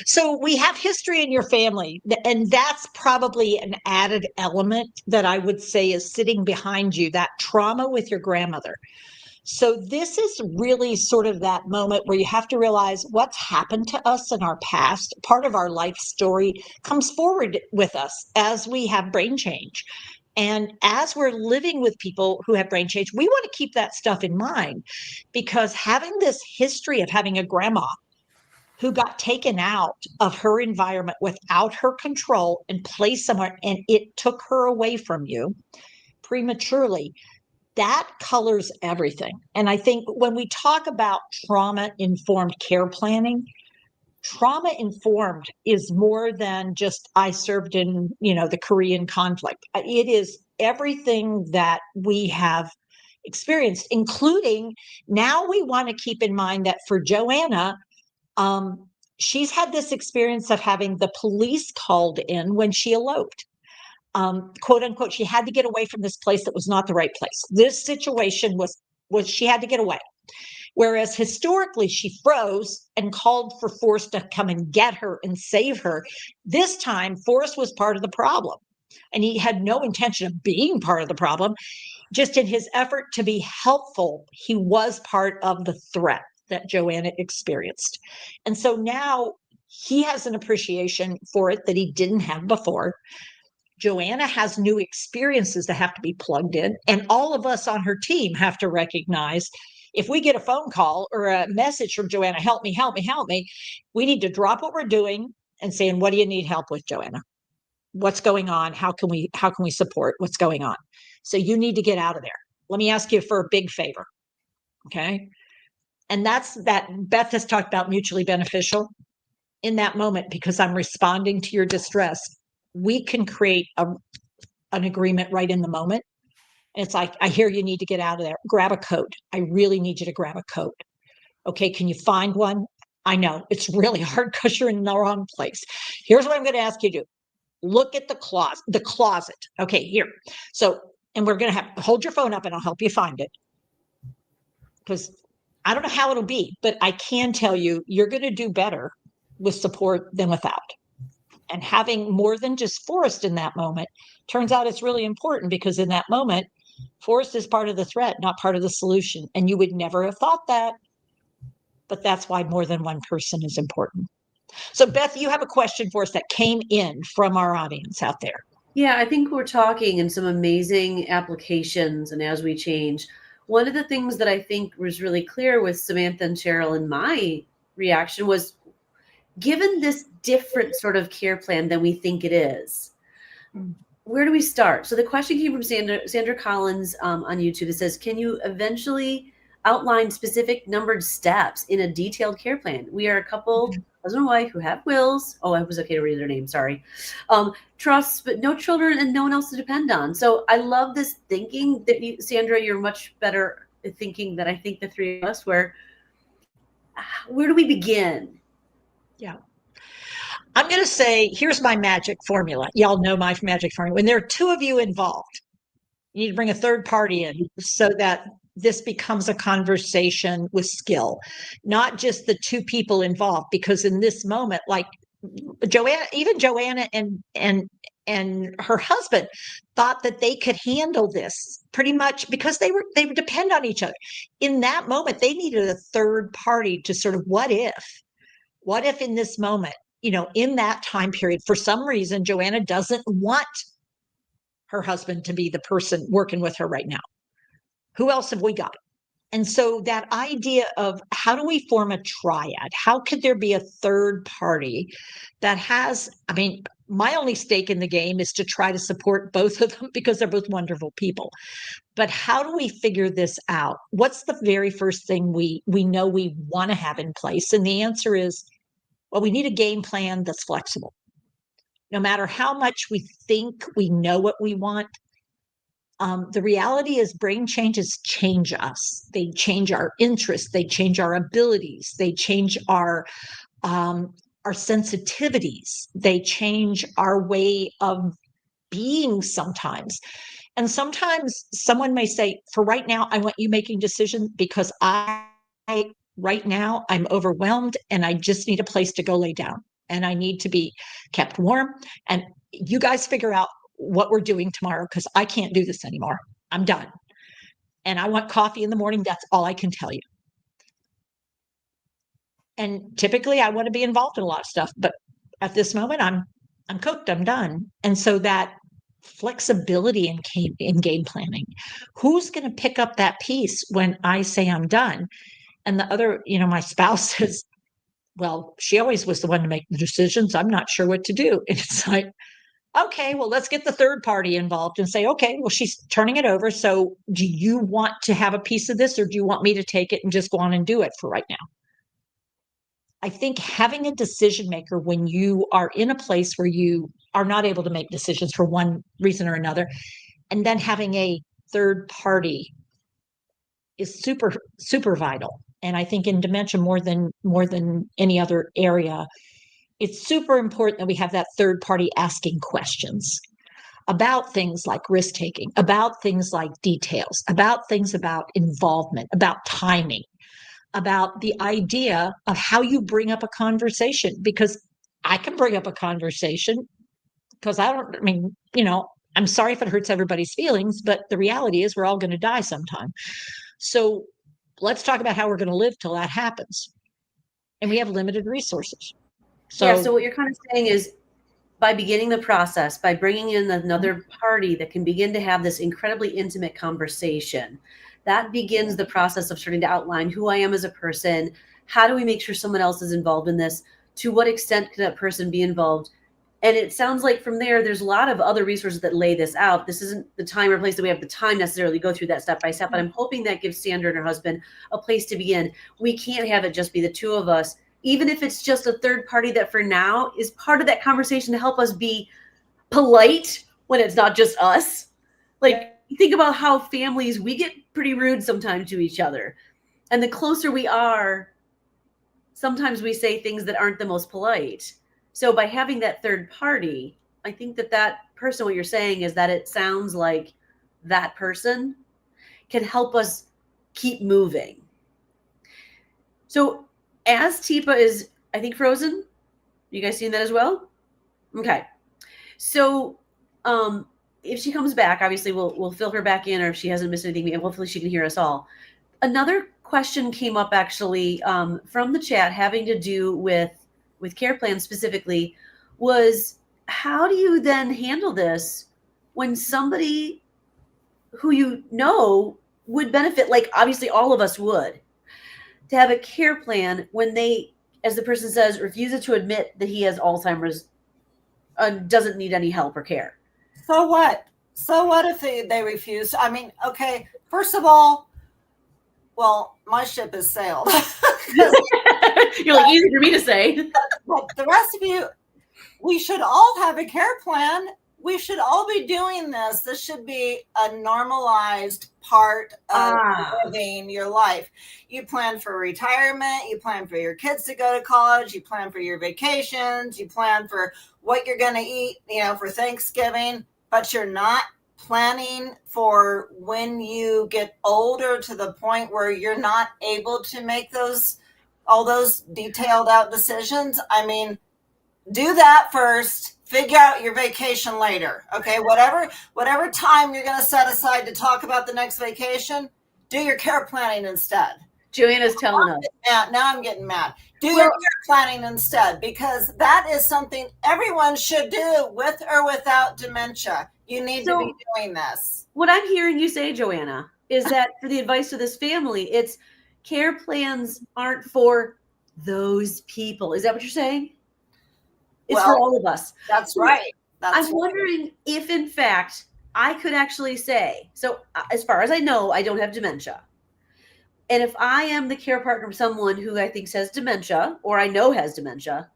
So we have history in your family, and that's probably an added element that I would say is sitting behind you, that trauma with your grandmother. So this is really sort of that moment where you have to realize what's happened to us in our past. Part of our life story comes forward with us as we have brain change. And as we're living with people who have brain change, we want to keep that stuff in mind, because having this history of having a grandma who got taken out of her environment without her control and placed somewhere, and it took her away from you prematurely, that colors everything. And I think when we talk about trauma-informed care planning, trauma-informed is more than just I served in, the Korean conflict. It is everything that we have experienced, including now we want to keep in mind that for Joanna, she's had this experience of having the police called in when she eloped. Quote unquote, she had to get away from this place that was not the right place. This situation was she had to get away. Whereas historically, she froze and called for Forrest to come and get her and save her. This time, Forrest was part of the problem, and he had no intention of being part of the problem. Just in his effort to be helpful, he was part of the threat that Joanna experienced. And so now he has an appreciation for it that he didn't have before. Joanna has new experiences that have to be plugged in, and all of us on her team have to recognize if we get a phone call or a message from Joanna, help me, we need to drop what we're doing and saying, what do you need help with, Joanna? What's going on? How can we support what's going on? So you need to get out of there. Let me ask you for a big favor. Okay. And that's that Beth has talked about mutually beneficial in that moment, because I'm responding to your distress. We can create an agreement right in the moment. And it's like, I hear you need to get out of there. Grab a coat. I really need you to grab a coat. Okay, can you find one? I know it's really hard because you're in the wrong place. Here's what I'm going to ask you to do. Look at the closet. Okay, here. So, and we're going to hold your phone up and I'll help you find it. Because I don't know how it'll be, but I can tell you, you're going to do better with support than without. And having more than just Forrest in that moment, turns out it's really important, because in that moment, Forrest is part of the threat, not part of the solution. And you would never have thought that, but that's why more than one person is important. So Beth, you have a question for us that came in from our audience out there. Yeah, I think we're talking in some amazing applications, and as we change, one of the things that I think was really clear with Samantha and Cheryl and my reaction was, given this different sort of care plan than we think it is, where do we start? So the question came from Sandra Collins on YouTube. It says, can you eventually outline specific numbered steps in a detailed care plan? We are a couple, husband and wife, who have wills. Oh, I was okay to read their name. Sorry. Trusts, but no children and no one else to depend on. So I love this thinking that you, Sandra, you're much better at thinking than I think the three of us. Where do we begin? Yeah. I'm going to say, here's my magic formula. Y'all know my magic formula. When there are two of you involved, you need to bring a third party in so that this becomes a conversation with skill, not just the two people involved. Because in this moment, like Joanna and her husband thought that they could handle this pretty much because they would depend on each other. In that moment, they needed a third party to sort of what if in this moment, in that time period, for some reason, Joanna doesn't want her husband to be the person working with her right now. Who else have we got? And so that idea of how do we form a triad? How could there be a third party that has, my only stake in the game is to try to support both of them because they're both wonderful people. But how do we figure this out? What's the very first thing we know we want to have in place? And the answer is, well, we need a game plan that's flexible. No matter how much we think we know what we want, the reality is brain changes change us. They change our interests. They change our abilities. They change our sensitivities. They change our way of being sometimes. And sometimes someone may say, for right now, I want you making decisions because right now I'm overwhelmed and I just need a place to go lay down and I need to be kept warm. And you guys figure out what we're doing tomorrow because I can't do this anymore. I'm done. And I want coffee in the morning. That's all I can tell you. And typically I want to be involved in a lot of stuff, but at this moment I'm cooked, I'm done. And so that flexibility in game planning, who's going to pick up that piece when I say I'm done? And the other, my spouse says, well, she always was the one to make the decisions. I'm not sure what to do. And it's like, okay, well, let's get the third party involved and say, okay, well, she's turning it over. So do you want to have a piece of this or do you want me to take it and just go on and do it for right now? I think having a decision maker when you are in a place where you are not able to make decisions for one reason or another, and then having a third party is super, super vital. And I think in dementia more than any other area, it's super important that we have that third party asking questions about things like risk taking, about things like details, about things about involvement, about timing, about the idea of how you bring up a conversation. Because I can bring up a conversation because I'm sorry if it hurts everybody's feelings, but the reality is we're all going to die sometime. So let's talk about how we're going to live till that happens. And we have limited resources. So what you're kind of saying is by beginning the process, by bringing in another party that can begin to have this incredibly intimate conversation, that begins the process of starting to outline who I am as a person. How do we make sure someone else is involved in this? To what extent can that person be involved? And it sounds like from there's a lot of other resources that lay this out. This isn't the time or place that we have the time necessarily to go through that step by step, but I'm hoping that gives Sandra and her husband a place to begin. We can't have it just be the two of us, even if it's just a third party that for now is part of that conversation to help us be polite when it's not just us. Think about how families, we get pretty rude sometimes to each other. And the closer we are, sometimes we say things that aren't the most polite. So by having that third party, I think that person, what you're saying is that it sounds like that person can help us keep moving. So as Teepa is, I think, frozen, you guys seen that as well? Okay. So if she comes back, obviously we'll fill her back in, or if she hasn't missed anything, and hopefully she can hear us all. Another question came up actually from the chat having to do with care plans specifically, was how do you then handle this when somebody who would benefit, like obviously all of us would, to have a care plan when they, as the person says, refuses to admit that he has Alzheimer's, doesn't need any help or care. So what? So what if they refuse? I mean, okay, first of all, well, my ship has sailed. You're like, easy for me to say. But the rest of you, we should all have a care plan. We should all be doing this. This should be a normalized part of living your life. You plan for retirement, you plan for your kids to go to college, you plan for your vacations, you plan for what you're going to eat, for Thanksgiving, but you're not planning for when you get older to the point where you're not able to make all those detailed out decisions. I mean, do that first, figure out your vacation later. Okay, whatever time you're going to set aside to talk about the next vacation, do your care planning instead. Joanna's telling us. Now I'm getting mad. Do your care planning instead, because that is something everyone should do, with or without dementia. You need to be doing this. What I'm hearing you say, Joanna, is that for the advice of this family, it's care plans aren't for those people. Is that what you're saying? It's for all of us. That's right. I'm wondering if, in fact, I could actually say, so as far as I know, I don't have dementia. And if I am the care partner of someone who I think has dementia, or I know has dementia,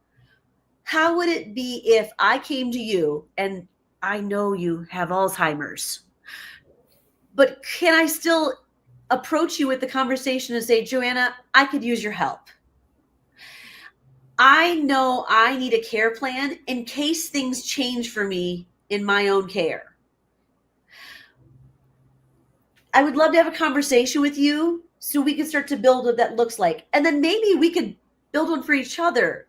how would it be if I came to you and I know you have Alzheimer's, but can I still approach you with the conversation and say, Joanna, I could use your help. I know I need a care plan in case things change for me in my own care. I would love to have a conversation with you so we can start to build what that looks like. And then maybe we could build one for each other.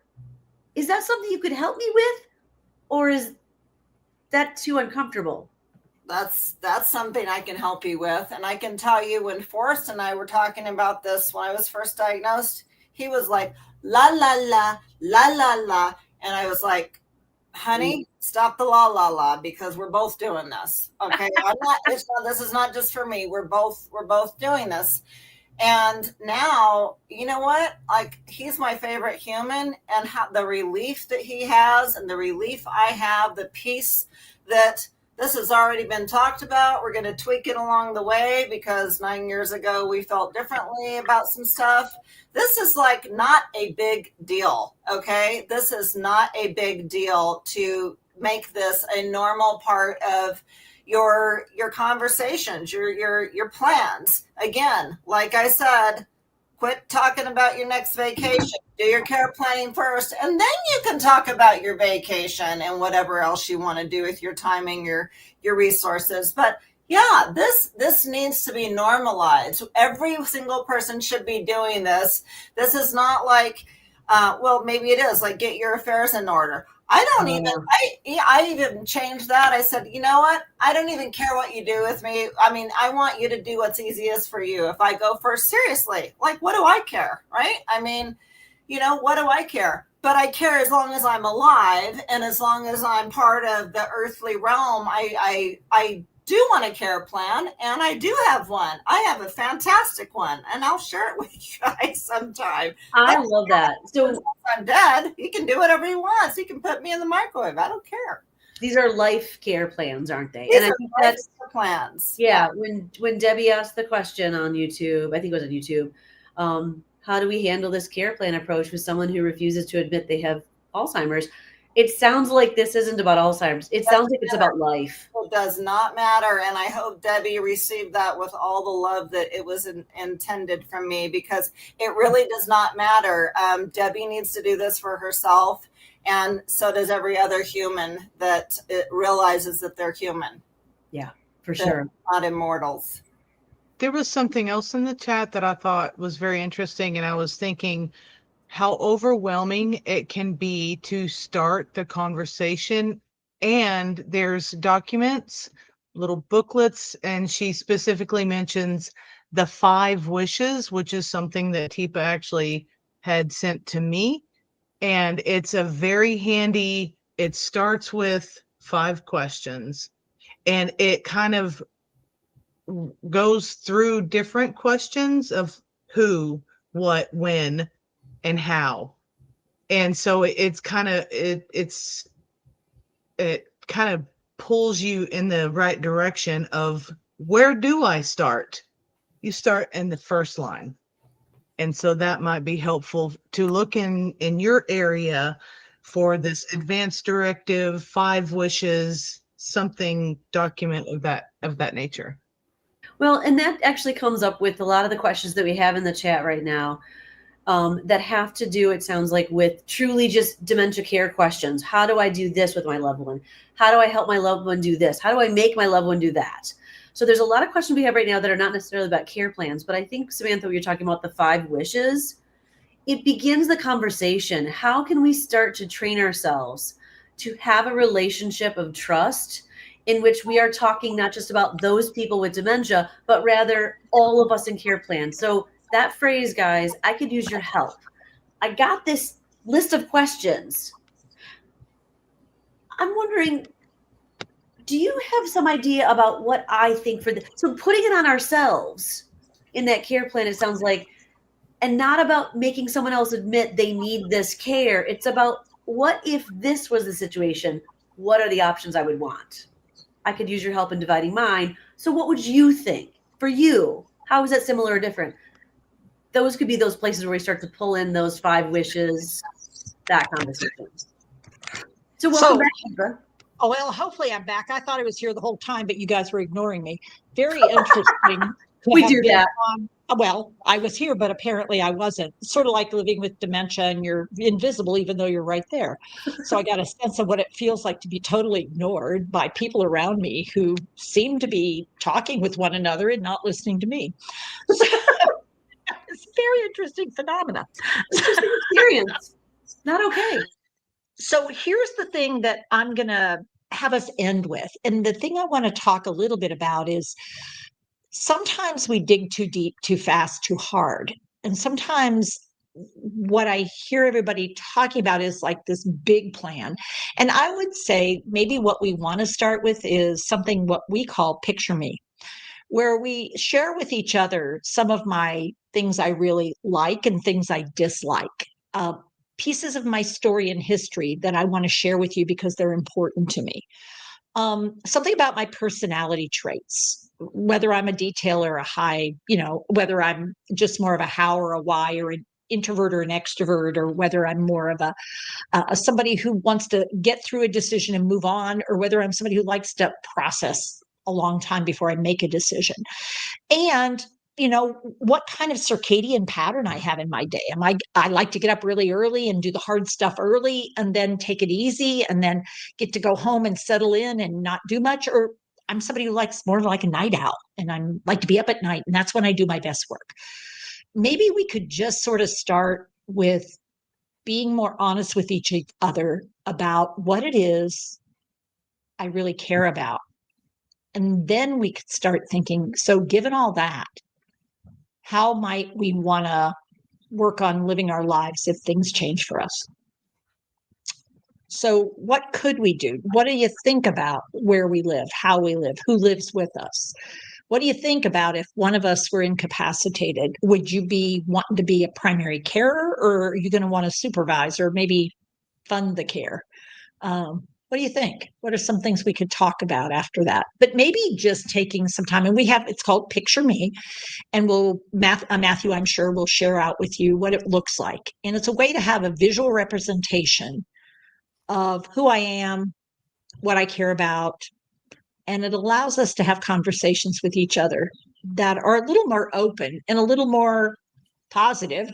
Is that something you could help me with? Or is that too uncomfortable? That's something I can help you with. And I can tell you, when Forrest and I were talking about this when I was first diagnosed, he was like, la, la, la, la, la, la. And I was like, honey, stop the la, la, la, because we're both doing this. Okay. This is not just for me. We're both doing this. And now, you know what? Like, he's my favorite human, and the relief that he has and the relief I have, the peace that this has already been talked about. We're going to tweak it along the way, because 9 years ago we felt differently about some stuff. This is like not a big deal. Okay. This is not a big deal to make this a normal part of your conversations, your plans. Again, like I said, quit talking about your next vacation. Do your care planning first, and then you can talk about your vacation and whatever else you want to do with your timing, your resources. But yeah, this needs to be normalized. Every single person should be doing this. This is not like, well, maybe it is like, get your affairs in order. I even changed that. I said, you know what? I don't even care what you do with me. I mean, I want you to do what's easiest for you. If I go first, seriously, like, what do I care? Right? I mean, what do I care? But I care as long as I'm alive, and as long as I'm part of the earthly realm. I do want a care plan, and I do have one. I have a fantastic one, and I'll share it with you guys sometime. I love that. So if I'm dead, he can do whatever he wants. He can put me in the microwave. I don't care. These are life care plans, aren't they? These are life care plans. Yeah. When Debbie asked the question on YouTube, I think it was on YouTube, how do we handle this care plan approach with someone who refuses to admit they have Alzheimer's? It sounds like this isn't about Alzheimer's. It sounds like it's about life. It does not matter. And I hope Debbie received that with all the love that it was intended from me, because it really does not matter. Debbie needs to do this for herself. And so does every other human that it realizes that they're human. Yeah, for sure. Not immortals. There was something else in the chat that I thought was very interesting. And I was thinking how overwhelming it can be to start the conversation. And there's documents, little booklets, and she specifically mentions the 5 wishes, which is something that Teepa actually had sent to me. And it's a very handy, it starts with 5 questions, and it kind of goes through different questions of who, what, when, and how. And so it's kind of, it kind of pulls you in the right direction of where do I start? You start in the first line. And so that might be helpful to look in your area for this advanced directive, 5 wishes, something document of that nature. Well, and that actually comes up with a lot of the questions that we have in the chat right now, that have to do, it sounds like, with truly just dementia care questions. How do I do this with my loved one? How do I help my loved one do this? How do I make my loved one do that? So there's a lot of questions we have right now that are not necessarily about care plans, but I think, Samantha, you're talking about the 5 wishes. It begins the conversation. How can we start to train ourselves to have a relationship of trust in which we are talking not just about those people with dementia, but rather all of us in care plans? So that phrase, guys, I could use your help. I got this list of questions. I'm wondering, do you have some idea about what I think for the, so putting it on ourselves in that care plan, it sounds like, and not about making someone else admit they need this care. It's about, what if this was the situation? What are the options I would want? I could use your help in dividing mine. So what would you think for you? How is that similar or different? Those could be those places where we start to pull in those 5 wishes, that conversation. So welcome back, Eva. Oh, well, hopefully I'm back. I thought I was here the whole time, but you guys were ignoring me. Very interesting. We do that. Well, I was here, but apparently I wasn't. Sort of like living with dementia and you're invisible, even though you're right there. So I got a sense of what it feels like to be totally ignored by people around me who seem to be talking with one another and not listening to me. So, it's a very interesting phenomena. Interesting experience. Not okay. So here's the thing that I'm going to have us end with. And the thing I want to talk a little bit about is sometimes we dig too deep, too fast, too hard. And sometimes what I hear everybody talking about is like this big plan. And I would say maybe what we want to start with is something what we call picture me, where we share with each other some of my things I really like and things I dislike. Pieces of my story and history that I want to share with you because they're important to me. Something about my personality traits, whether I'm a detailer or a high, whether I'm just more of a how or a why, or an introvert or an extrovert, or whether I'm more of a somebody who wants to get through a decision and move on, or whether I'm somebody who likes to process a long time before I make a decision. And what kind of circadian pattern I have in my day. I like to get up really early and do the hard stuff early and then take it easy and then get to go home and settle in and not do much. Or I'm somebody who likes more like a night owl and I like to be up at night, and that's when I do my best work. Maybe we could just sort of start with being more honest with each other about what it is I really care about. And then we could start thinking, so given all that, how might we want to work on living our lives if things change for us? So what could we do? What do you think about where we live, how we live, who lives with us? What do you think about if one of us were incapacitated? Would you be wanting to be a primary carer, or are you going to want to supervise or maybe fund the care? What do you think? What are some things we could talk about after that? But maybe just taking some time, and it's called Picture Me, and Matthew, I'm sure, will share out with you what it looks like. And it's a way to have a visual representation of who I am, what I care about, and it allows us to have conversations with each other that are a little more open and a little more positive,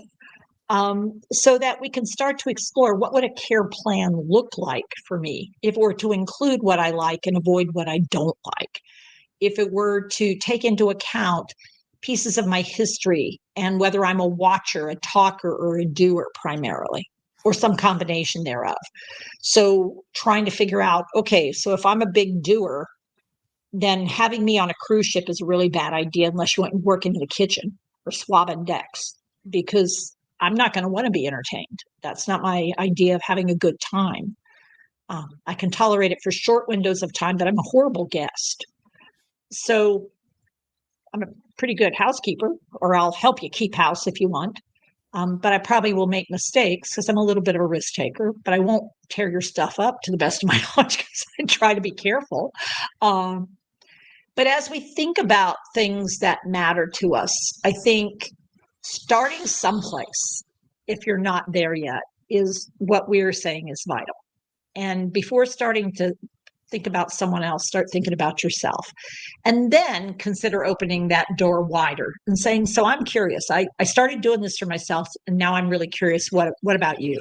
so that we can start to explore what would a care plan look like for me if it were to include what I like and avoid what I don't like, if it were to take into account pieces of my history and whether I'm a watcher, a talker, or a doer primarily, or some combination thereof. So trying to figure out, okay, so if I'm a big doer, then having me on a cruise ship is a really bad idea unless you want to work in the kitchen or swabbing decks, because I'm not going to want to be entertained. That's not my idea of having a good time. I can tolerate it for short windows of time, but I'm a horrible guest. So I'm a pretty good housekeeper, or I'll help you keep house if you want. But I probably will make mistakes because I'm a little bit of a risk taker, but I won't tear your stuff up to the best of my knowledge because I try to be careful. But as we think about things that matter to us, I think starting someplace, if you're not there yet, is what we're saying is vital. And before starting to think about someone else, start thinking about yourself. And then consider opening that door wider and saying, so I'm curious. I started doing this for myself, and now I'm really curious, what about you?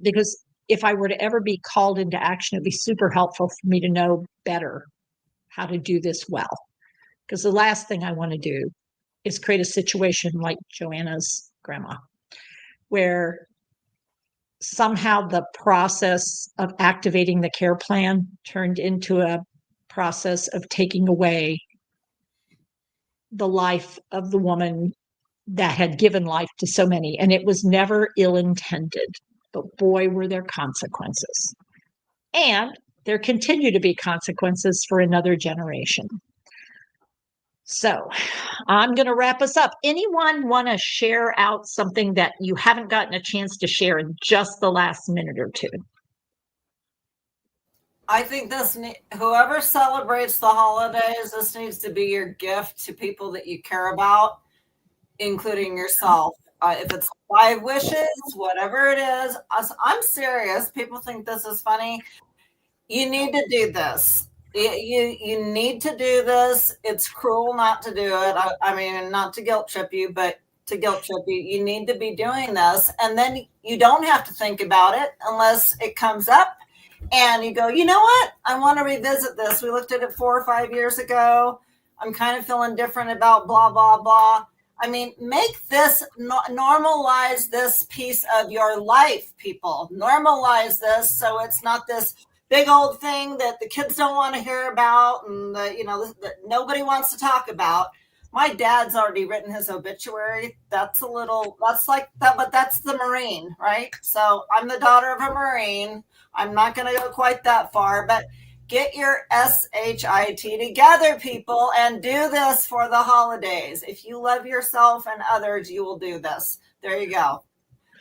Because if I were to ever be called into action, it'd be super helpful for me to know better how to do this well. Because the last thing I want to do is create a situation like Joanna's grandma, where somehow the process of activating the care plan turned into a process of taking away the life of the woman that had given life to so many. And it was never ill-intended, but boy, were there consequences. And there continue to be consequences for another generation. So I'm going to wrap us up. Anyone want to share out something that you haven't gotten a chance to share in just the last minute or two? I think whoever celebrates the holidays, this needs to be your gift to people that you care about, including yourself. If it's 5 wishes, whatever it is, I'm serious. People think this is funny. You need to do this. You need to do this. It's cruel not to do it. I mean, not to guilt trip you, but to guilt trip you. You need to be doing this. And then you don't have to think about it unless it comes up and you go, you know what? I want to revisit this. We looked at it 4 or 5 years ago. I'm kind of feeling different about blah, blah, blah. I mean, make this, normalize this piece of your life, people. Normalize this so it's not this big old thing that the kids don't want to hear about and that nobody wants to talk about. My dad's already written his obituary. That's like that, but that's the Marine, right? So I'm the daughter of a Marine. I'm not going to go quite that far, but get your SHIT together, people, and do this for the holidays. If you love yourself and others, you will do this. There you go.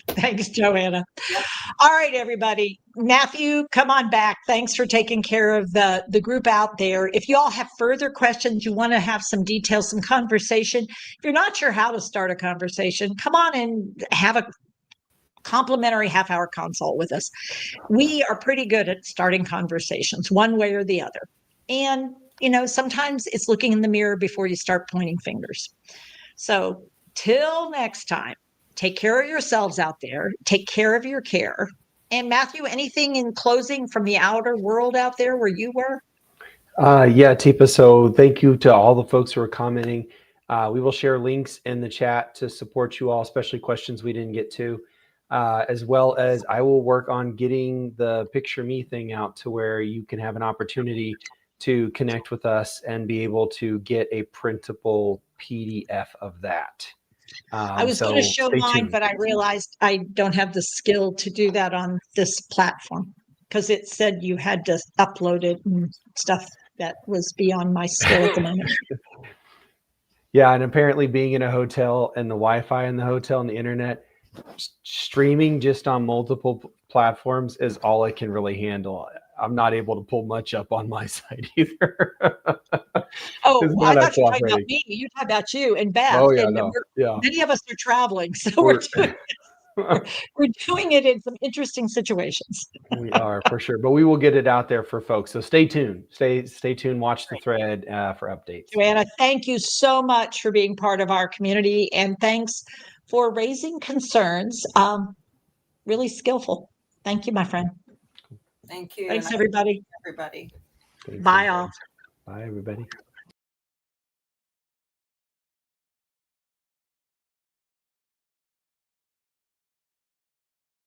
Thanks, Joanna. Yep. All right, everybody. Matthew, come on back. Thanks for taking care of the group out there. If you all have further questions, you want to have some details, some conversation, if you're not sure how to start a conversation, come on and have a complimentary half-hour consult with us. We are pretty good at starting conversations one way or the other. And, sometimes it's looking in the mirror before you start pointing fingers. So till next time, take care of yourselves out there. Take care of your care. And Matthew, anything in closing from the outer world out there where you were? Yeah, Teepa. So thank you to all the folks who are commenting. We will share links in the chat to support you all, especially questions we didn't get to, as well as I will work on getting the Picture Me thing out to where you can have an opportunity to connect with us and be able to get a printable PDF of that. I was going to show mine, but I realized I don't have the skill to do that on this platform because it said you had to upload it and stuff that was beyond my skill at the moment. Yeah, and apparently being in a hotel and the Wi-Fi in the hotel and the internet, streaming just on multiple platforms is all I can really handle. I'm not able to pull much up on my side either. Oh, well, I thought you were talking about me. You're talking about you and Beth. Oh, yeah, and no. Yeah. Many of us are traveling, so we're doing it in some interesting situations. We are, for sure. But we will get it out there for folks. So stay tuned. Stay tuned. Watch the thread for updates. Joanna, thank you so much for being part of our community. And thanks for raising concerns. Really skillful. Thank you, my friend. Thank you. Thanks, everybody. Everybody. Thanks, Bye, all. Bye, everybody.